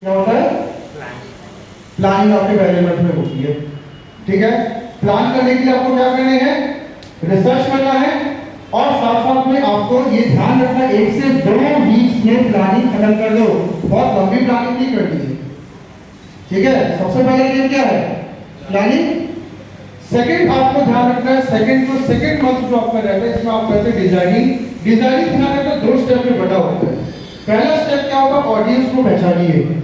क्या होता है? प्लानिंग आपके पहले मंथ में होती है। ठीक है, प्लान करने के लिए आपको क्या करने हैं? रिसर्च करना है और साथ साथ में आपको ये ध्यान रखना 1 से 2 वीक्स में प्लानिंग खत्म कर दो। बहुत लंबी प्लानिंग नहीं करनी है। ठीक है, सबसे पहले ये क्या है? प्लानिंग। सेकंड आपको ध्यान रखना है, सेकंड मंथ जो आपका रहता है इसमें आप करते हैं डिजाइनिंग। डिजाइनिंग ध्यान रखना 2 स्टेप में बटा होता है। पहला स्टेप क्या होगा? ऑडियंस को पहचानिए।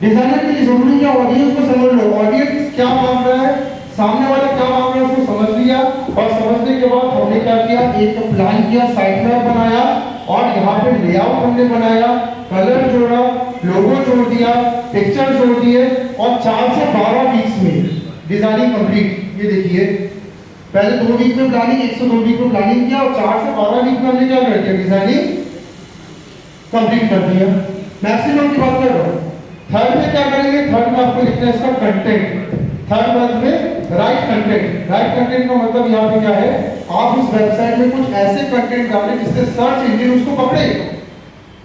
डिजाइनर के लिए जरूरी है ऑडियंस को समझ लो, ऑडियंस क्या मांग रहा है, सामने वाला क्या मांग रहा है उसको समझ लिया। और समझने के बाद हमने क्या किया? एक प्लान किया, साइट मैप बनाया और यहाँ पे लेआउट हमने बनाया, कलर जोड़ा, लोगो जोड़ दिया, पिक्चर जोड़ दिए और 4 से 12 वीक्स में डिजाइनिंग कंप्लीट। ये देखिए, पहले 2 वीक में प्लानिंग, 1 से 2 वीक में प्लानिंग किया और 4 से 12 वीक में हमने क्या कर दिया? डिजाइनिंग कंप्लीट कर दिया। मैक्सिमम की बात कर रहा हूँ। थर्ड में क्या करेंगे? थर्ड में आपको लिखना है इसका कंटेंट। थर्ड मंथ में राइट कंटेंट। राइट कंटेंट का मतलब यहाँ पे क्या है? आप उस वेबसाइट में कुछ ऐसे कंटेंट डालें जिससे सर्च इंजन उसको पकड़े।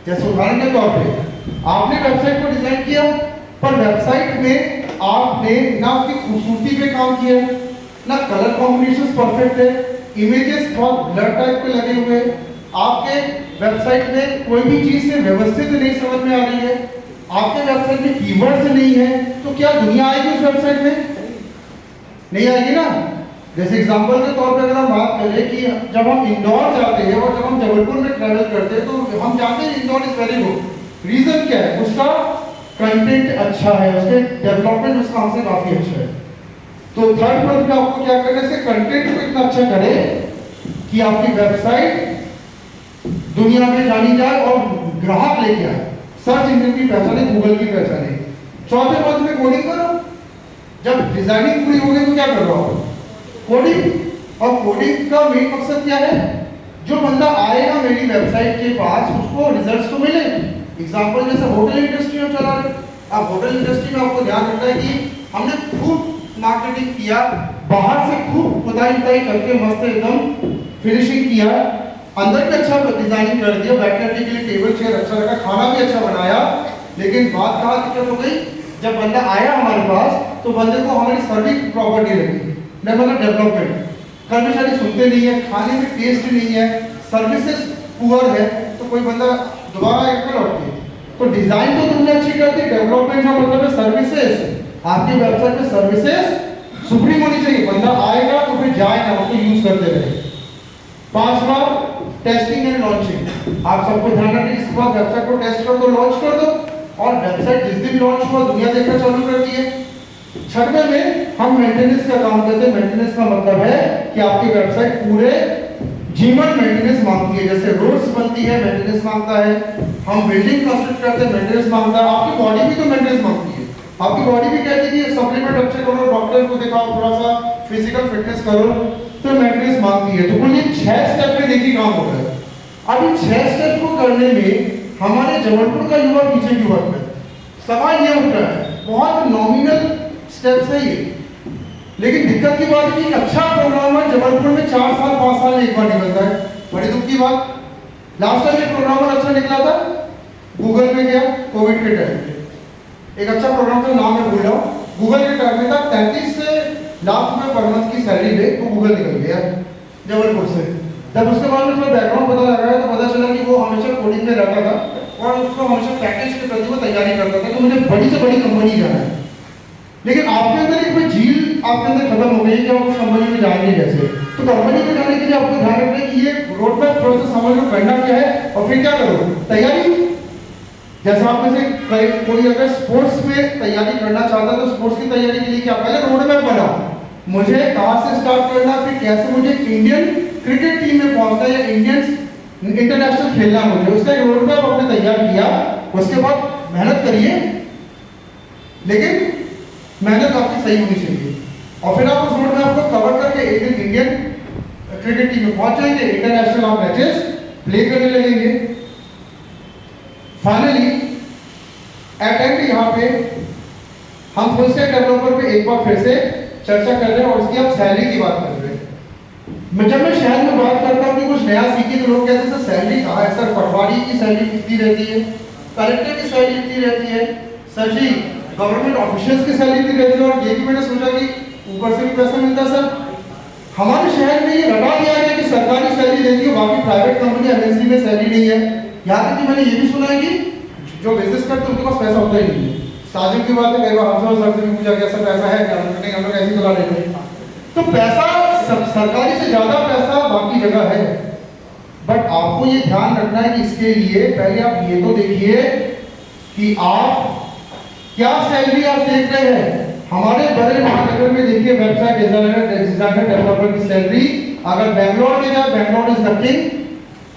जैसे उदाहरण के तौर पे आपने वेबसाइट को डिजाइन किया, पर वेबसाइट में आपने ना उसकी खूबसूरती पे काम किया, ना कलर कॉम्बिनेशन परफेक्ट है, इमेजेस बहुत ब्लर टाइप पे लगे हुए, आपके वेबसाइट में कोई भी चीज से व्यवस्थित नहीं समझ में आ रही है, आपके वेबसाइट में कीवर्ड्स नहीं है, तो क्या दुनिया आएगी उस वेबसाइट में? नहीं आएगी ना। जैसे एग्जांपल के तौर पे अगर हम बात करें कि जब हम इंदौर जाते हैं और जब हम जबलपुर में ट्रैवल करते हैं तो हम जानते हैं Indore is very good. Reason क्या है? उसका कंटेंट अच्छा है, उसके डेवलपमेंट उसका हमसे काफी अच्छा है। तो थर्ड मंथ में आपको क्या करना है? कंटेंट को इतना अच्छा करें कि आपकी वेबसाइट दुनिया में जानी जाए और ग्राहक लेके आए, सर्च इंजन की पहचाने, गूगल की पहचाने। चौथे मंथ में कोडिंग करो। जब डिजाइनिंग पूरी हो गई तो क्या कर रहा हो? कोडिंग। और कोडिंग का मेन मकसद क्या है? जो बंदा आएगा मेरी वेबसाइट के पास उसको रिजल्ट्स तो मिले। एग्जांपल जैसे होटल इंडस्ट्री में चला रहे, अब होटल इंडस्ट्री में आपको ध्यान रखना है कि हमने खूब मार्केटिंग किया, बाहर से खूब खुदाई करके मस्त एकदम फिनिशिंग किया, अंदर भी अच्छा डिजाइनिंग कर दिया, बैठने के लिए टेबल चेयर अच्छा रखा, खाना भी अच्छा बनाया, लेकिन बात कहाँ दिक्कत हो गई? जब बंदा आया हमारे पास तो बंदे को हमारी सर्विस प्रॉपर्टी लगी, न मतलब डेवलपमेंट। कर्मचारी सुनते नहीं है, खाने में टेस्ट नहीं है, सर्विसेज पुअर है, तो कोई बंदा दोबारा एक बार लौटती है। तो डिजाइन तो तुमने अच्छी कर दी, डेवलपमेंट का मतलब है सर्विसेज। आपकी वेबसाइट में सर्विसेज सुप्रीम होनी चाहिए, बंदा आएगा तो फिर जाएगा, उसको यूज करते रहे। 5वां टेस्टिंग एंड लॉन्चिंग। आप सबको ध्यान रखना, इसके बाद वेबसाइट को टेस्ट कर दो, लॉन्च कर दो, और वेबसाइट जिस दिन लॉन्च हुआ दुनिया देखना चालू करती है। 6वें में हम मेंटेनेंस का काम करते हैं। मेंटेनेंस का मतलब है कि आपकी वेबसाइट पूरे जीवन मेंटेनेंस मांगती है। जैसे रोड्स बनती है, मेंटेनेंस मांगता है, हम बिल्डिंग कंस्ट्रक्ट करते हैं, मेंटेनेंस मांगता है, आपकी बॉडी भी तो मेंटेनेंस मांगती है। आपकी बॉडी भी कहती है कि सप्लीमेंट अच्छे करो, डॉक्टर को दिखाओ, थोड़ा सा फिजिकल फिटनेस करो, तो मेंटेनेंस मांगती है। तो कुल ये 6 स्टेप में देखिए काम होता है। अब इन 6 स्टेप को करने में हमारे जबलपुर का युवा पीछे क्यों हटता है? सवाल ये उठ रहा है। बहुत नॉमिनल स्टेप्स है ये, लेकिन दिक्कत की बात है कि अच्छा प्रोग्रामर जबलपुर में 4 साल 5 साल में एक बार निकलता है। बड़ी दुख की बात, लास्ट टाइम एक प्रोग्रामर अच्छा निकला था, गूगल में गया कोविड के टाइम पे, एक अच्छा प्रोग्राम का नाम मैं भूल रहा हूँ, गूगल के टाइम में था, 33 से लाख रुपए पर मंथ की सैलरी ले वो गूगल निकल गया जबलपुर से। जब उसके बाद में थोड़ा बैकग्राउंड पता लगाया तो पता चला कि वो हमेशा कोडिंग में रहता था और उसको हमेशा पैकेज के प्रति वो तैयारी करता था कि मुझे बड़ी से बड़ी कंपनी जाना है। लेकिन आपके अंदर एक कोई झील आपके अंदर खत्म हो गई कि आप उस कंपनी में जाएंगे कैसे? तो कंपनी में जाने के लिए आपको ध्यान रखना है कि ये रोड मैप प्रोसेस समझ लो, करना क्या है और फिर क्या करो? तैयारी। जैसा आप में से कोई अगर स्पोर्ट्स में तैयारी करना चाहता है तो स्पोर्ट्स की तैयारी के लिए क्या? पहले रोड मैप बनाओ, मुझे कहां से स्टार्ट करना, फिर कैसे मुझे इंडियन क्रिकेट टीम में पहुंचना है या इंडियन इंटरनेशनल खेलना, मुझे उसका एक रोड मैप आपने तैयार किया। उसके बाद मेहनत करिए, लेकिन मेहनत आपकी सही होनी चाहिए, और फिर आप उस रोड मैप को कवर करके एक दिन इंडियन क्रिकेट टीम में पहुंच जाएंगे, इंटरनेशनल आप मैचेस प्ले करने लगेंगे। फाइनली एट एंड यहाँ पे हम फुल स्टैक डेवलपर पे एक बार फिर से चर्चा कर रहे हैं और उसकी आप सैलरी की बात कर रहे हैं। जब मैं शहर में बात करता हूँ कि कुछ नया सीखे तो लोग कहते हैं सर सैलरी कहाँ है? सर पटवारी की सैलरी कितनी रहती है, कलेक्टर की सैलरी कितनी रहती है, सर जी गवर्नमेंट ऑफिशियल्स की सैलरी भी रहती है, और ये भी मैंने सोचा कि ऊपर से भी पैसा मिलता है। सर हमारे शहर में ये रटा दिया गया कि सरकारी सैलरी देती है, बाकी प्राइवेट कंपनी एमएनसी में सैलरी नहीं है। यहाँ तक कि मैंने ये भी सुना है कि जो बिजनेस करते हैं उनके पास पैसा होता ही नहीं है। साजिद की बात है, कई बार हमसे सर से भी पूछा गया सर पैसा है क्या, नहीं हम लोग ऐसे चला लेते हैं। तो पैसा सरकारी से ज्यादा पैसा बाकी जगह है, बट आपको ये ध्यान रखना है कि इसके लिए पहले आप ये तो देखिए कि आप क्या सैलरी आप देख रहे हैं। हमारे बड़े महानगर में देखिए वेबसाइट डिजाइनर डेवलपर की सैलरी अगर बेंगलोर में जाए, बेंगलोर इज नथिंग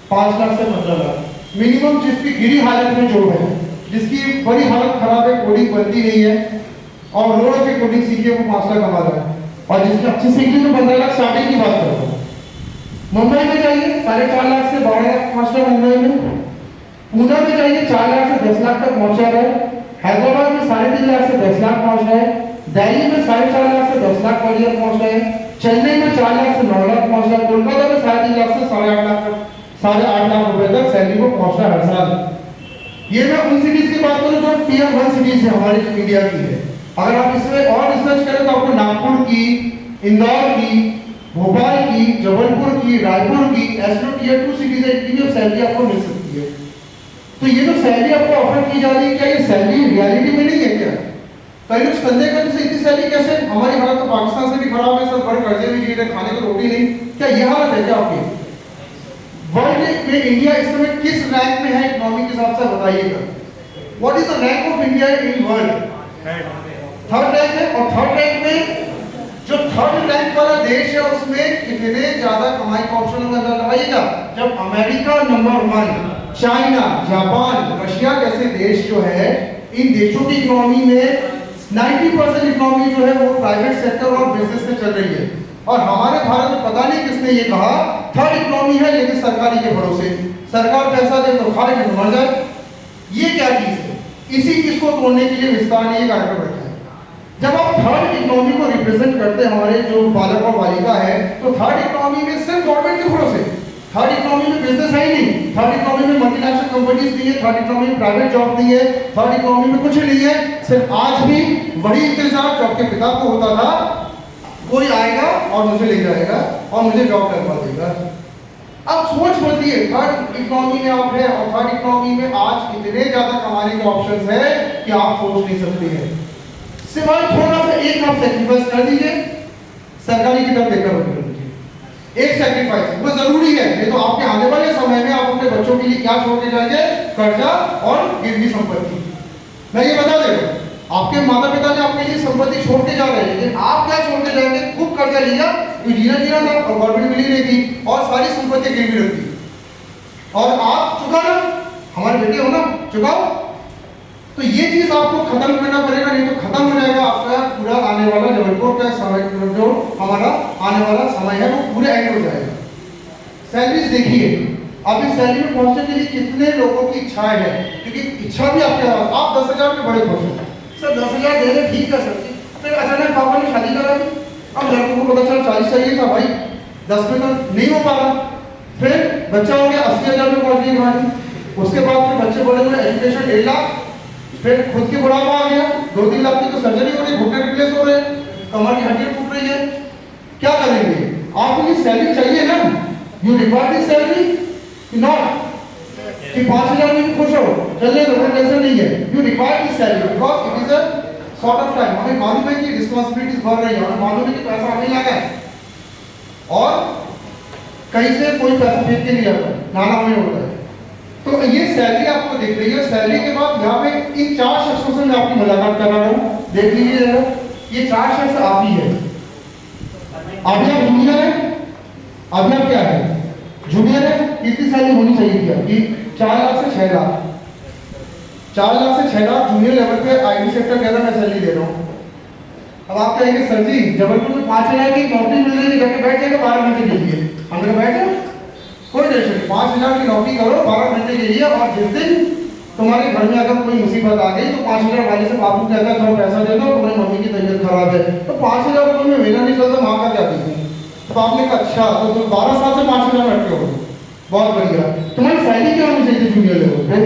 5 लाख से 15 लाख मिनिमम, जिसकी गिरी हालत में जो है, जिसकी बड़ी हालत खराब है, कोडिंग बनती नहीं है और रोड की कोडिंग सीखे वो 5 लाख कमा रहा है, और जिसकी अच्छी सीखी तो 15 लाख स्टार्टिंग की बात करता हूँ। मुंबई में जाइए 4.5 लाख से 12 लाख पहुंच रहा है मुंबई में, पूना में जाइए 4 लाख से 10 लाख तक पहुंचा रहा है, हैदराबाद में 3.5 लाख से 10 लाख पहुंच रहा है, दिल्ली में 4.5 लाख से 10 लाख पर ईयर पहुंच रहे हैं, चेन्नई में 4 लाख से 9 लाख पहुंच रहा है, कोलकाता में 3.5 लाख से 8.5 लाख रुपए तक सैलरी को पहुंच रहा है हर साल। ये मैं उन सिटीज की बात करूं जो टियर 1 सिटीज है हमारे इंडिया की है। अगर आप इसमें और रिसर्च करें तो आपको नागपुर की, इंदौर की, भोपाल की, जबलपुर की, रायपुर की ऐसे टियर 2 सिटीज है, इनकी सैलरी आपको मिल सकती है। तो ये जो सैलरी आपको ऑफर की जा रही है, क्या ये सैलरी रियलिटी में नहीं है क्या? कई लोग संदेह करते हैं इतनी सैलरी कैसे, हमारी हालत तो पाकिस्तान से भी खराब है, सब बड़े कर्जे भी दिए, खाने को रोटी नहीं, क्या ये हालत है क्या आपकी? वर्ल्ड में इंडिया इस समय किस रैंक में है इकोनॉमी के हिसाब से बताइएगा? What is the rank of India in world? Third rank है, और थर्ड रैंक में जो थर्ड रैंक वाला देश है उसमें कितने ज्यादा कमाई का ऑप्शन होगा अंदर लगाइएगा। जब America number 1, China, Japan, Russia जैसे देश जो है, इन देशों की इकोनॉमी में 90% इकोनॉमी जो है वो प्राइवेट सेक्टर और बिजनेस से चल रही है, और हमारे भारत में पता नहीं किसने ये कहा थर्ड इकोनॉमी है लेकिन सरकारी के भरोसे, सरकार पैसा दे तो खाए कि मर जाए। ये क्या चीज है? इसी चीज को तोड़ने के लिए विस्तार ने ये कार्यक्रम रखा है। जब आप थर्ड इकोनॉमी को रिप्रेजेंट करते हैं, हमारे जो बालक और बालिका है, तो थर्ड इकोनॉमी में सिर्फ गवर्नमेंट के भरोसे, थर्ड इकोनॉमी में बिजनेस है ही नहीं, थर्ड इकोनॉमी में मल्टीनेशनल कंपनीज नहीं है, थर्ड इकोनॉमी में प्राइवेट जॉब नहीं है, थर्ड इकोनॉमी में कुछ नहीं है। सिर्फ आज भी वही इंतजार जो आपके पिता को होता था, कोई आएगा और मुझे ले जाएगा और मुझे जॉब करवा देगा। अब सोच बोलिए थर्ड इकोनॉमी में आप है, और थर्ड इकोनॉमी में आज इतने ज्यादा कमाने के ऑप्शंस है कि आप सोच नहीं सकते हैं। सिवाय थोड़ा सा एक आप सेक्रीफाइस कर दीजिए, सरकारी की तरफ देखकर कर दीजिए, एक सेक्रीफाइस वो जरूरी है, नहीं तो आपके आने वाले समय में आप अपने बच्चों के लिए क्या छोड़ के जाएंगे? कर्जा और गिरवी संपत्ति। मैं ये बता देगा, आपके माता पिता ने आपके लिए संपत्ति छोड़ के जा रहे हैं, लेकिन आप क्या छोड़ के जाएंगे? खूब कर्जा लिया, जीना था और गवर्नमेंट मिली नहीं थी, और सारी संपत्ति गिरवी रख दी, और आप चुकाना, हमारे बेटे हो ना, चुकाओ। तो ये चीज आपको खत्म करना पड़ेगा, नहीं तो खत्म हो जाएगा आपका पूरा आने वाला जबलपुर का समय, जो हमारा आने वाला समय है वो पूरे एंड हो जाएगा। सैलरी देखिए, अब इस सैलरी में पहुंचने के लिए कितने लोगों की इच्छाएं हैं, क्योंकि इच्छा भी आपके पास, आप 10,000 में बड़े खुश हैं, सर 10,000 दे रहे ठीक है सर जी, फिर अचानक पापा ने शादी करा दी, अब लड़कों को पता चला 40 चाहिए था भाई, 10 में तो नहीं हो पा रहा, फिर बच्चा हो गया 80,000 में पहुंच गई कहानी, उसके बाद फिर बच्चे बड़े हुए, एजुकेशन 1.5 लाख, फिर खुद की बुढ़ापा आ गया, 2-3 लाख की तो सर्जरी हो रही, घुटने रिप्लेस हो रहे, कमर की हड्डी टूट रही है, क्या करेंगे? आपको ये सैलरी चाहिए ना, you require this salary not कि 5,000 में भी खुश हो, चलने दो, कोई टेंशन नहीं है, you require this salary because it is a sort of time. हमें मालूम है कि रिस्पांसिबिलिटीज बढ़ रही है, हमें मालूम है कि पैसा हमें लगा है, और कहीं से कोई पैसा फेंक के नहीं आता, नाना हमें होता है। तो ये सैलरी आपको दिख रही है। सैलरी के बाद यहाँ पे इन 4 शख्सों से मैं आपकी मुलाकात कर रहा हूँ, देख लीजिए जरा, ये 4 शख्स आप ही है। अभी आप जूनियर है, अभी आप क्या है? जूनियर है। कितनी सैलरी होनी चाहिए थी आपकी? 4 लाख से 6 लाख, 4 लाख से 6 लाख जूनियर लेवल पे आईटी सेक्टर के अंदर मैं सैलरी दे रहा हूँ। अब आप कहेंगे सर जी जबलपुर में 5 लाख की नौकरी मिल रही है, जाके बैठ जाएगा 12 घंटे के लिए, हमने बैठे कोई टेंशन नहीं, 5,000 की नौकरी करो 12 घंटे के लिए, और जिस दिन तुम्हारे घर में अगर कोई मुसीबत आ गई तो 5,000 वाले से बापू कहता है थोड़ा पैसा दे दो, तुम्हारी मम्मी की तबीयत खराब है, तो 5,000 रुपये में महीना नहीं चलता, माँ का क्या देती? तो आपने कहा अच्छा, तो तुम 12 साल से 5,000 में अटके हो, बहुत बढ़िया। तुम्हारी सैलरी क्या होनी चाहिए जूनियर लेवल पे?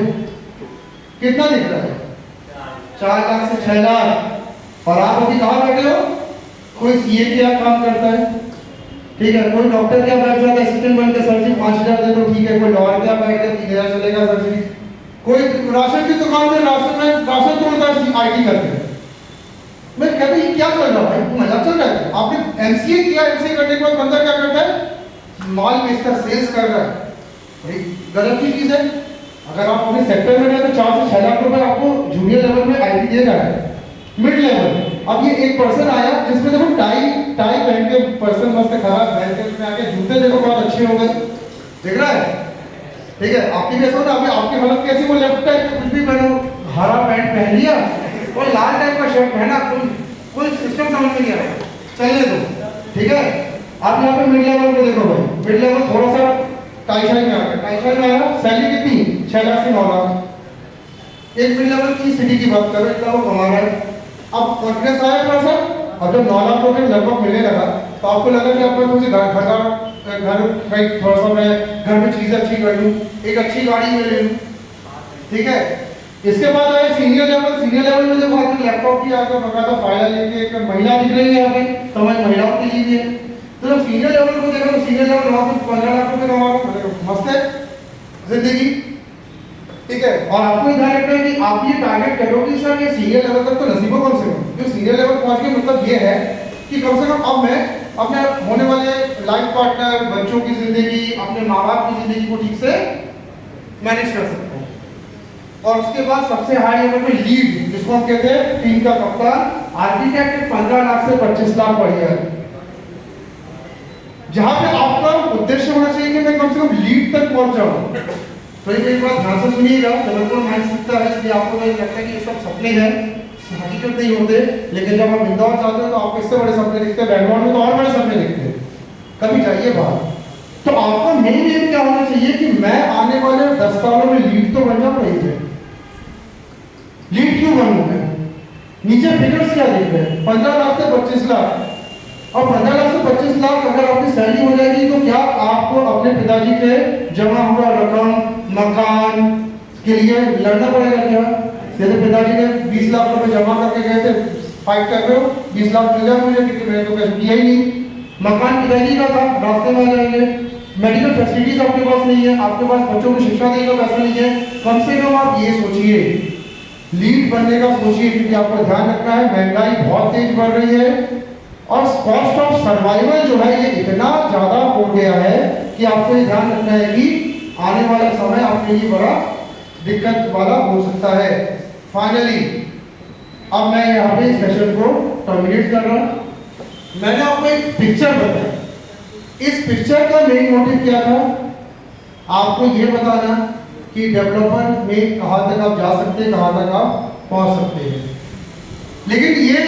कितना दिख रहा है? 4 लाख से 6 लाख। और आप अभी कहाँ बैठे हो? कोई सीए क्या काम करता है, ठीक है, कोई डॉक्टर क्या बैठ जाता है असिस्टेंट बनकर, सर जी 5000 दे दो, ठीक है, कोई लॉयर क्या बैठ गया 3000 चलेगा सर जी, कोई राशन की दुकान में राशन तोड़ता है आईटी करते हैं। मैं कहता हूं ये क्या चल रहा है भाई, मजाक चल रहा है? आपने एमसीए किया, एमसीए करने के बाद बंदा क्या करता है, माल बेचता है, सेल्स कर रहा है, भाई गलत चीज है। अगर आप अपने सेक्टर में गए तो 4 से 6 लाख रुपए आपको जूनियर लेवल में आईटी दिया जा रहा है, मिड लेवल। अब ये एक पर्सन आया जिसमें देखो टाई पहन के पर्सन मस्त खड़ा बैठ में आके, जूते देखो बहुत अच्छे हो गए, देख रहा है, ठीक है। आपकी भी ऐसा ना, अभी आपकी हालत कैसी, वो लेफ्ट टाइप कुछ भी पहनो, हरा पैंट पहन लिया और लाल टाइप का शर्ट पहना, कोई सिस्टम समझ में नहीं आ रहा, चलिए तो ठीक है। आप यहाँ पे मिड लेवल को देखो भाई, मिड लेवल थोड़ा सा टाई शाई में आ गया, टाई शाई में आया, सैलरी कितनी 6 लाख से 9 लाख। एक मिड लेवल की सिटी की बात करो, इतना वो कमा रहा है। अब कॉन्फिडेंस आया थोड़ा सा, अब जब 9 लाख रुपए लगभग मिलने लगा तो आपको लगा कि आपको थोड़ी घर भाई थोड़ा सा मैं घर में चीजें अच्छी कर लूँ, एक अच्छी गाड़ी में ले लूँ, ठीक है। इसके बाद आए सीनियर लेवल में देखो आपके लैपटॉप की आगे बकायदा फाइल लेके एक महिला दिख रही है यहाँ पे, तो मैं महिलाओं के लिए भी है। तो जब सीनियर लेवल को देखो तो सीनियर लेवल वहाँ से 15 लाख रुपए कमा रहे, मस्त है जिंदगी, ठीक है। और आपको ध्यान रखना है कि आप ये टारगेट करोगे सर ये सीनियर लेवल तक तो नसीबों कम से कम, जो सीनियर लेवल पहुंच के मतलब ये है कि कम से कम अब मैं अपने होने वाले लाइफ पार्टनर, बच्चों की जिंदगी, अपने माँ बाप की जिंदगी को ठीक से मैनेज कर सकता हूँ। और उसके बाद सबसे हाई लेवल पे लीड, जिसको हम कहते हैं टीम का कप्तान, आर्किटेक्ट 15 लाख से 25 लाख बढ़िया है, जहां पे आपका उद्देश्य होना चाहिए कि मैं कम से कम लीड तक पहुंच जाऊं। तो एक बात ध्यान से सुनिएगा, जबलपुर माइंड सीखता है, इसलिए आपको नहीं लगता कि ये सब सपने हैं, हकीकत नहीं होते। लेकिन जब आप इंदौर जाते हैं तो आपको इससे बड़े सपने दिखते हैं, बैंगलोर में तो और बड़े सपने दिखते हैं, कभी जाइए बाहर। तो आपका मेन एम क्या होना चाहिए कि मैं आने वाले 10 सालों में लीड तो बन जाऊं। रही है लीड क्यों बनूं मैं? नीचे फिगर्स क्या दिख रहे हैं, 15 लाख से 25 लाख। और 15 लाख से 25 लाख अगर आपकी सैलरी हो जाएगी तो क्या आपको अपने पिताजी के जमा हुआ रकम, मकान के लिए लड़ना पड़ेगा क्या? जैसे पिताजी ने 20 लाख रुपए जमा करके गए थे, फाइट कर रहे हो 20 लाख मिल जाए मुझे, क्योंकि मैंने तो कैसे किया ही नहीं। मकान पिताजी का था, रास्ते में आ जाएंगे। मेडिकल फैसिलिटीज आपके पास नहीं है, आपके पास बच्चों को शिक्षा देने का पैसा नहीं है। कम से कम आप ये सोचिए, लीड बनने का सोचिए, क्योंकि आपको ध्यान रखना है महंगाई बहुत तेज बढ़ रही है और कॉस्ट ऑफ सर्वाइवल जो है ये इतना ज्यादा हो गया है कि आपको ये ध्यान रखना है कि आने वाला समय आपके लिए बड़ा दिक्कत वाला हो सकता है। फाइनली अब मैं यहाँ पे सेशन को टर्मिनेट कर रहा हूँ। मैंने आपको एक पिक्चर बताई, इस पिक्चर का मेन मोटिव क्या था? आपको ये बताना कि डेवलपर में कहाँ तक आप जा सकते हैं, कहाँ तक आप पहुँच सकते हैं। लेकिन ये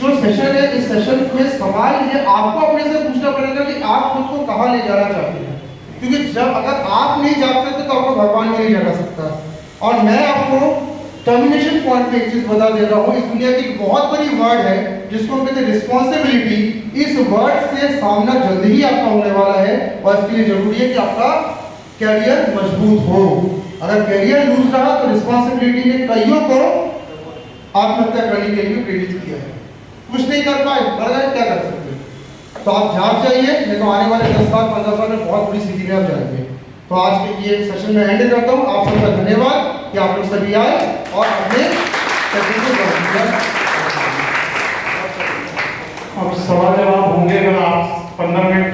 जो सेशन है, इस सेशन में सवाल ये आपको अपने से पूछना पड़ेगा कि आप खुद को कहाँ ले जाना चाहते हैं, क्योंकि जब अगर आप नहीं जा सकते तो आपको भगवान भी नहीं जा सकता। और मैं आपको टर्मिनेशन पॉइंट पे एक चीज बता दे रहा हूँ, इस दुनिया की एक बहुत बड़ी वर्ड है जिसको हम कहते हैं रिस्पॉन्सिबिलिटी। इस वर्ड से सामना जल्दी ही आपका होने वाला है और इसके लिए जरूरी है कि आपका कैरियर मजबूत हो। अगर कैरियर लूज रहा तो रिस्पॉन्सिबिलिटी ने कईयों को आत्महत्या करने के लिए प्रेरित किया है। कुछ नहीं कर पाए, क्या कर सकते हैं? तो आप जाग जाइए, नहीं तो आने वाले 10 साल 15 साल में बहुत बुरी स्थिति में आप जाएंगे। तो आज के ये सेशन में एंड करता हूँ। आप सबका धन्यवाद कि आप लोग सभी आए और अपने अब सवाल जवाब होंगे। अगर आप 15 मिनट